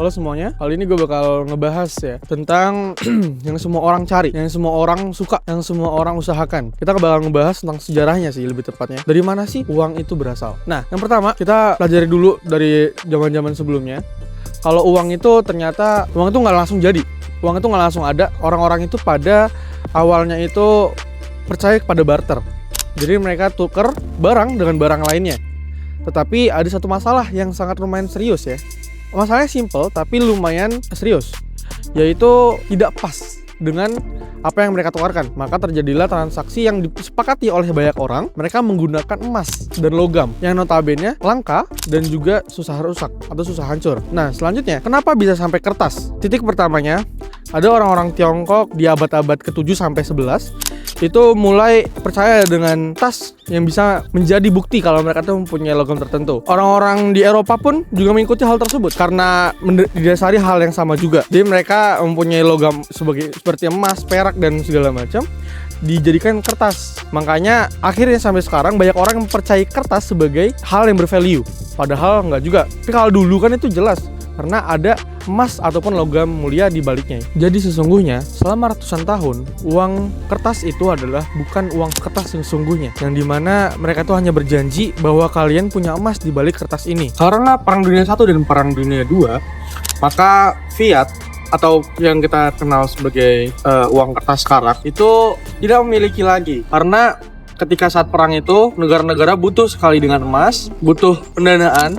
Halo semuanya, kali ini gue bakal ngebahas ya tentang yang semua orang cari, yang semua orang suka, yang semua orang usahakan. Kita bakal ngebahas tentang sejarahnya sih lebih tepatnya. Dari mana sih uang itu berasal? Nah, yang pertama kita pelajari dulu dari zaman-zaman sebelumnya. Kalau uang itu ternyata uang itu nggak langsung jadi, uang itu nggak langsung ada. Orang-orang itu pada awalnya itu percaya kepada barter. Jadi mereka tuker barang dengan barang lainnya. Tetapi ada satu masalah yang sangat lumayan serius ya. Masalahnya simple tapi lumayan serius, yaitu tidak pas dengan apa yang mereka tukarkan. Maka terjadilah transaksi yang disepakati oleh banyak orang. Mereka menggunakan emas dan logam yang notabene langka dan juga susah rusak atau susah hancur. Nah selanjutnya, kenapa bisa sampai kertas? Titik pertamanya, ada orang-orang Tiongkok di abad-abad ke-7 sampai 11 itu mulai percaya dengan tas yang bisa menjadi bukti kalau mereka tuh mempunyai logam tertentu. Orang-orang di Eropa pun juga mengikuti hal tersebut karena didasari hal yang sama juga. Jadi mereka mempunyai logam seperti emas, perak dan segala macam dijadikan kertas. Makanya akhirnya sampai sekarang banyak orang yang mempercayai kertas sebagai hal yang bervalue. Padahal nggak juga. Tapi kalau dulu kan itu jelas karena ada emas ataupun logam mulia di baliknya. Jadi sesungguhnya selama ratusan tahun uang kertas itu adalah bukan uang kertas yang sesungguhnya, yang dimana mereka tuh hanya berjanji bahwa kalian punya emas di balik kertas ini. Karena Perang Dunia 1 dan Perang Dunia 2, maka fiat atau yang kita kenal sebagai uang kertas sekarang itu tidak memiliki lagi. Karena ketika saat perang itu negara-negara butuh sekali dengan emas, butuh pendanaan,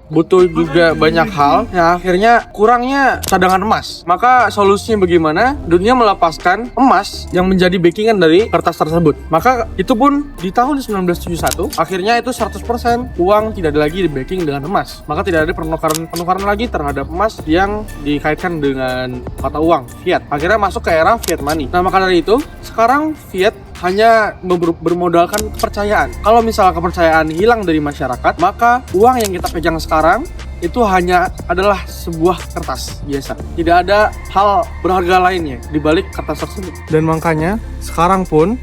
butuh juga banyak hal yang akhirnya kurangnya cadangan emas. Maka solusinya bagaimana? Dunia melepaskan emas yang menjadi backingan dari kertas tersebut. Maka itu pun di tahun 1971 akhirnya itu 100% uang tidak ada lagi di backing dengan emas. Maka tidak ada penukaran lagi terhadap emas yang dikaitkan dengan mata uang fiat. Akhirnya masuk ke era fiat money. Nah maka dari itu sekarang fiat hanya bermodalkan kepercayaan. Kalau misalnya kepercayaan hilang dari masyarakat, maka uang yang kita pegang sekarang itu hanya adalah sebuah kertas biasa. Tidak ada hal berharga lainnya di balik kertas tersebut. Dan makanya sekarang pun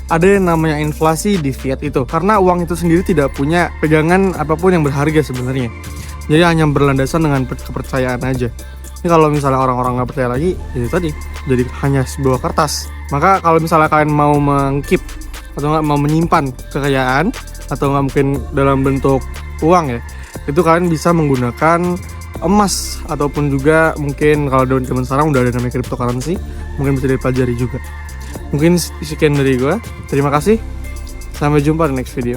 ada yang namanya inflasi di fiat itu. Karena uang itu sendiri tidak punya pegangan apapun yang berharga sebenarnya. Jadi hanya berlandasan dengan kepercayaan aja. Ini kalau misalnya orang-orang nggak percaya lagi, jadi tadi jadi hanya sebuah kertas. Maka kalau misalnya kalian mau mengkeep atau nggak mau menyimpan kekayaan atau nggak mungkin dalam bentuk uang ya, itu kalian bisa menggunakan emas ataupun juga mungkin kalau dalam zaman sekarang udah ada namanya cryptocurrency, mungkin bisa dipelajari juga. Mungkin sekian dari gue. Terima kasih. Sampai jumpa di next video.